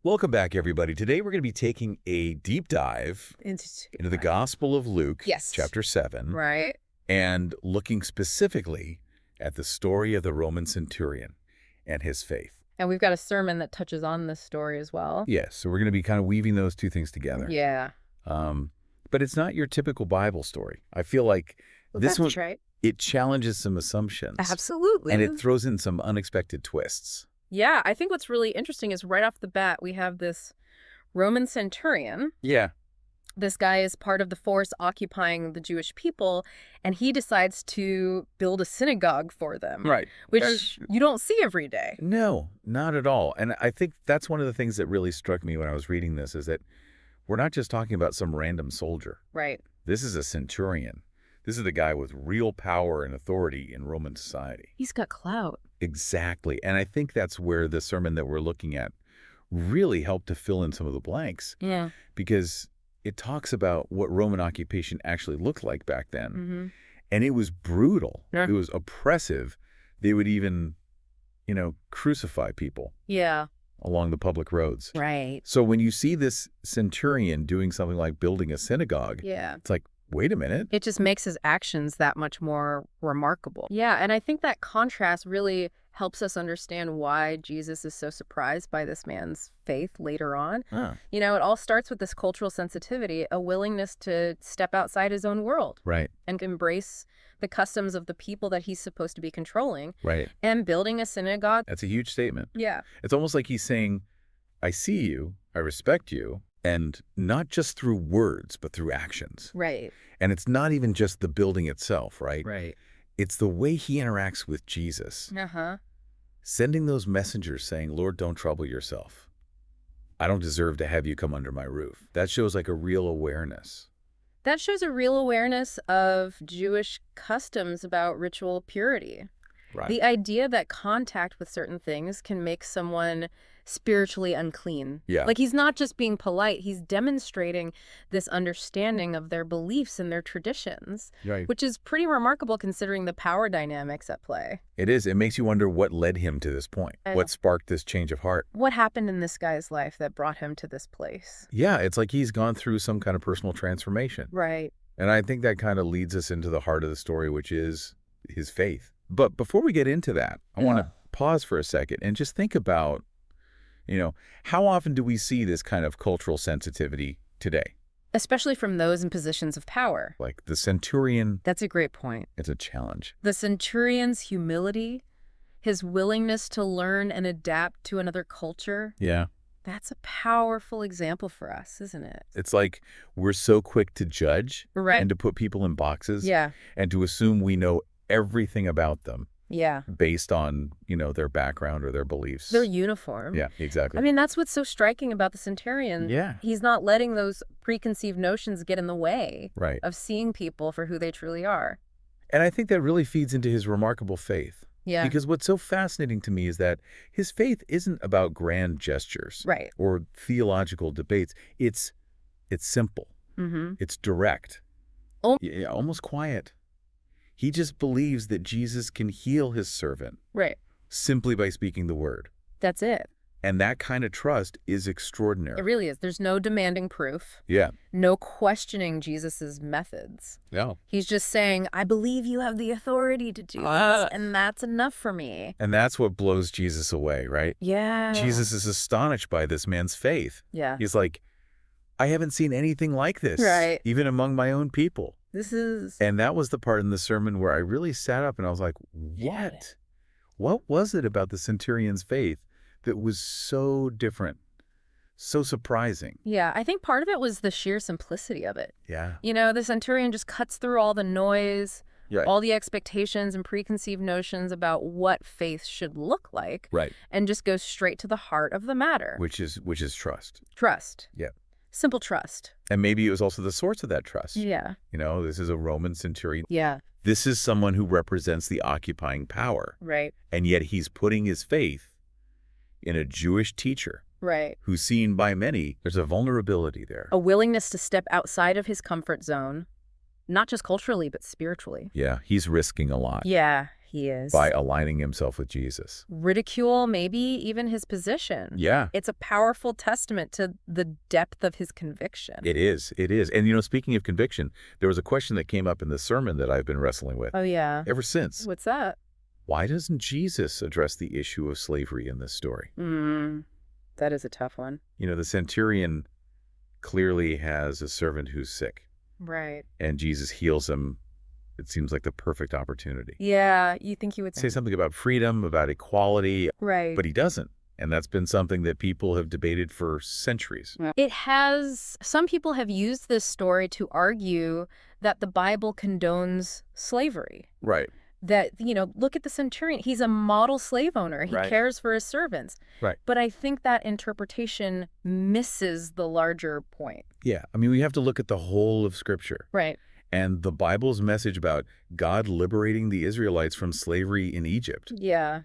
Welcome back, everybody. Today we're going to be taking a deep dive into the Gospel of Luke, Yes. chapter 7, Right. and looking specifically at the story of the Roman Centurion and his faith. And we've got a sermon that touches on this story as well. Yes, so we're going to be kind of weaving those two things together. Yeah. But it's not your typical Bible story. I feel like this That's one, right. it challenges some assumptions. Absolutely. And it throws in some unexpected twists. Yeah, I think what's really interesting is right off the bat, we have this Roman Centurion. Yeah. This guy is part of the force occupying the Jewish people, and he decides to build a synagogue for them. Right. Which you don't see every day. No, not at all. And I think that's one of the things that really struck me when I was reading this is that we're not just talking about some random soldier. Right. This is a centurion. This is the guy with real power and authority in Roman society. He's got clout. Exactly. And I think that's where the sermon that we're looking at really helped to fill in some of the blanks. Yeah. Because it talks about what Roman occupation actually looked like back then. Mm-hmm. And it was brutal. Yeah. It was oppressive. They would even, crucify people. Yeah. Along the public roads. Right. So when you see this centurion doing something like building a synagogue, Yeah. it's like, wait a minute. It just makes his actions that much more remarkable. Yeah, and I think that contrast really helps us understand why Jesus is so surprised by this man's faith later on. Ah, It all starts with this cultural sensitivity, a willingness to step outside his own world right, and embrace the customs of the people that he's supposed to be controlling, right. and building a synagogue. That's a huge statement. Yeah. It's almost like he's saying, I see you, I respect you, and not just through words, but through actions. Right. And it's not even just the building itself, right? Right. It's the way he interacts with Jesus, Uh-huh. sending those messengers saying, Lord, don't trouble yourself. I don't deserve to have you come under my roof. That shows like a real awareness. That shows a real awareness of Jewish customs about ritual purity. Right. The idea that contact with certain things can make someone spiritually unclean. Yeah. Like, he's not just being polite, he's demonstrating this understanding of their beliefs and their traditions, Right. which is pretty remarkable considering the power dynamics at play. It is. It makes you wonder what led him to this point. What sparked this change of heart? What happened in this guy's life that brought him to this place? Yeah, it's like he's gone through some kind of personal transformation. Right. And I think that kind of leads us into the heart of the story, which is his faith. But before we get into that, I want to pause for a second and just think about, how often do we see this kind of cultural sensitivity today? Especially from those in positions of power. Like the centurion, That's a great point. it's a challenge. The centurion's humility, his willingness to learn and adapt to another culture, Yeah. that's a powerful example for us, isn't it? It's like we're so quick to judge Right. and to put people in boxes Yeah. and to assume we know everything about them Yeah. based on, their background or their beliefs. Their uniform. Yeah, exactly. I mean, that's what's so striking about the centurion. Yeah. He's not letting those preconceived notions get in the way Right. of seeing people for who they truly are. And I think that really feeds into his remarkable faith. Yeah. Because what's so fascinating to me is that his faith isn't about grand gestures Right. or theological debates. It's simple. Mm-hmm. It's direct. Oh. Yeah, almost quiet. He just believes that Jesus can heal his servant Right. simply by speaking the word. That's it. And that kind of trust is extraordinary. It really is. There's no demanding proof, Yeah. no questioning Jesus's methods. Yeah. He's just saying, I believe you have the authority to do this, and that's enough for me. And that's what blows Jesus away, right? Yeah. Jesus is astonished by this man's faith. Yeah. He's like, I haven't seen anything like this, Right. even among my own people. This is... And that was the part in the sermon where I really sat up and I was like, what? What was it about the centurion's faith that was so different, so surprising? Yeah, I think part of it was the sheer simplicity of it. Yeah. The centurion just cuts through all the noise, Yeah. all the expectations and preconceived notions about what faith should look like, Right. and just goes straight to the heart of the matter. Which is trust. Trust. Yeah. Simple trust. And maybe it was also the source of that trust. Yeah. This is a Roman centurion. Yeah. This is someone who represents the occupying power. Right. And yet he's putting his faith in a Jewish teacher Right. who's seen by many. There's a vulnerability there. A willingness to step outside of his comfort zone, not just culturally, but spiritually. Yeah, he's risking a lot. Yeah. He is. by aligning himself with Jesus. Ridicule, maybe even his position. Yeah. It's a powerful testament to the depth of his conviction. It is. It is. And, speaking of conviction, there was a question that came up in the sermon that I've been wrestling with Oh, yeah. ever since. What's that? Why doesn't Jesus address the issue of slavery in this story? That is a tough one. The centurion clearly has a servant who's sick, Right. and Jesus heals him. It seems like the perfect opportunity. Yeah, you think he would Say something about freedom, about equality, Right. but he doesn't. And that's been something that people have debated for centuries. It has, some people have used this story to argue that the Bible condones slavery. Right. That, look at the centurion. He's a model slave owner. He Right. cares for his servants. Right. But I think that interpretation misses the larger point. Yeah. We have to look at the whole of Scripture. Right. And the Bible's message about God liberating the Israelites from slavery in Egypt, Yeah.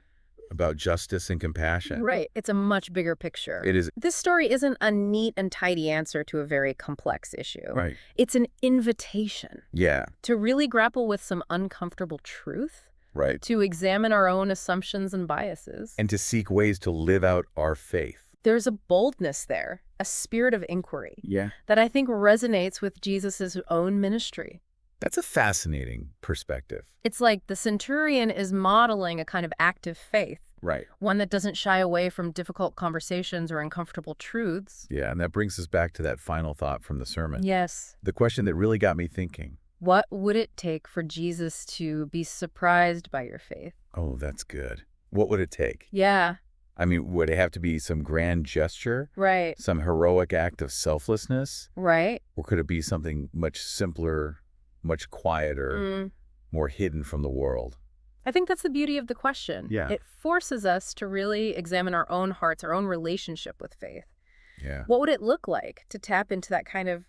about justice and compassion. Right. It's a much bigger picture. It is. This story isn't a neat and tidy answer to a very complex issue. Right. It's an invitation Yeah. to really grapple with some uncomfortable truth, Right. to examine our own assumptions and biases. And to seek ways to live out our faith. There's a boldness there, a spirit of inquiry, Yeah. that I think resonates with Jesus's own ministry. That's a fascinating perspective. It's like the centurion is modeling a kind of active faith, Right. one that doesn't shy away from difficult conversations or uncomfortable truths. Yeah, and that brings us back to that final thought from the sermon. Yes. The question that really got me thinking. What would it take for Jesus to be surprised by your faith? Oh, that's good. What would it take? Yeah. Would it have to be some grand gesture? Right. Some heroic act of selflessness? Right. Or could it be something much simpler, much quieter, more hidden from the world? I think that's the beauty of the question. Yeah. It forces us to really examine our own hearts, our own relationship with faith. Yeah. What would it look like to tap into that kind of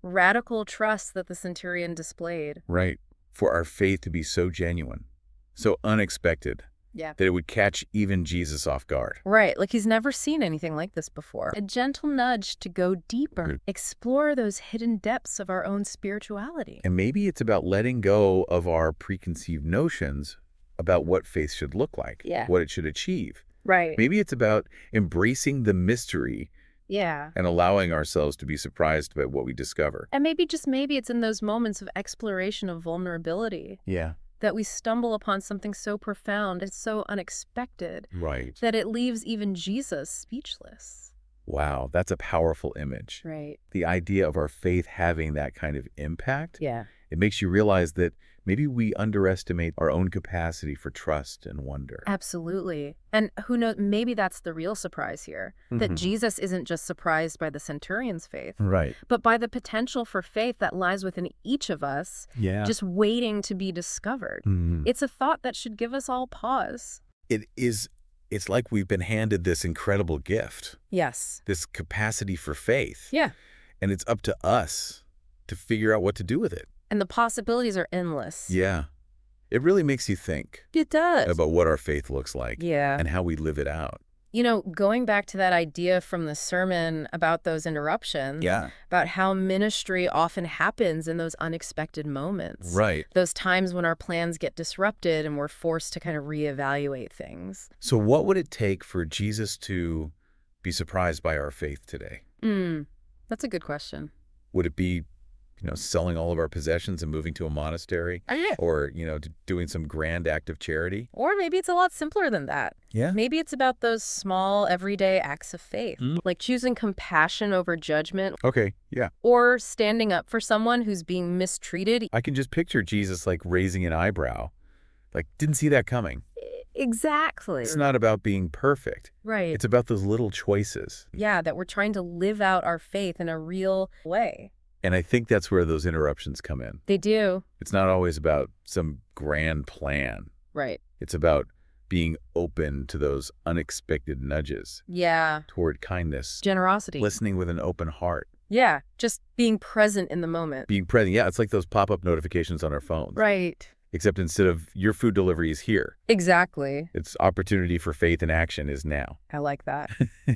radical trust that the centurion displayed? Right. For our faith to be so genuine, so unexpected, Yeah. that it would catch even Jesus off guard. Right, like he's never seen anything like this before. A gentle nudge to go deeper, Good. explore those hidden depths of our own spirituality. And maybe it's about letting go of our preconceived notions about what faith should look like, Yeah. what it should achieve. Right. Maybe it's about embracing the mystery Yeah. and allowing ourselves to be surprised by what we discover. And maybe, just maybe, it's in those moments of exploration of vulnerability Yeah. that we stumble upon something so profound and so unexpected Right. that it leaves even Jesus speechless. Wow, that's a powerful image. Right. The idea of our faith having that kind of impact, Yeah. it makes you realize that maybe we underestimate our own capacity for trust and wonder. Absolutely. And who knows, maybe that's the real surprise here, that Mhm. Jesus isn't just surprised by the centurion's faith, Right. but by the potential for faith that lies within each of us, Yeah. just waiting to be discovered. Mhm. It's a thought that should give us all pause. It's like we've been handed this incredible gift, Yes. this capacity for faith. Yeah. And it's up to us to figure out what to do with it. And the possibilities are endless. Yeah. It really makes you think It does. about what our faith looks like Yeah. and how we live it out. Going back to that idea from the sermon about those interruptions, Yeah. about how ministry often happens in those unexpected moments. Right. Those times when our plans get disrupted and we're forced to kind of reevaluate things. So what would it take for Jesus to be surprised by our faith today? That's a good question. Would it be, selling all of our possessions and moving to a monastery? Yeah. Or, doing some grand act of charity? Or maybe it's a lot simpler than that. Yeah. Maybe it's about those small, everyday acts of faith, like choosing compassion over judgment, Okay. Yeah. or standing up for someone who's being mistreated. I can just picture Jesus raising an eyebrow. Didn't see that coming. Exactly. It's not about being perfect. Right. It's about those little choices. Yeah, that we're trying to live out our faith in a real way. And I think that's where those interruptions come in. They do. It's not always about some grand plan. Right. It's about being open to those unexpected nudges Yeah. toward kindness, Generosity. listening with an open heart, Yeah. Just being present in the moment. being present. Yeah, it's like those pop-up notifications on our phones. Right. Except instead of your food delivery is here, Exactly. its opportunity for faith and action is now. I like that.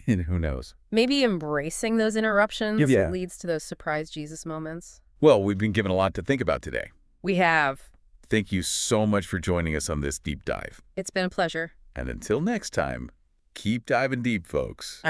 And who knows? Maybe embracing those interruptions Yeah. leads to those surprise Jesus moments. Well, we've been given a lot to think about today. We have. Thank you so much for joining us on this deep dive. It's been a pleasure. And until next time, keep diving deep, folks.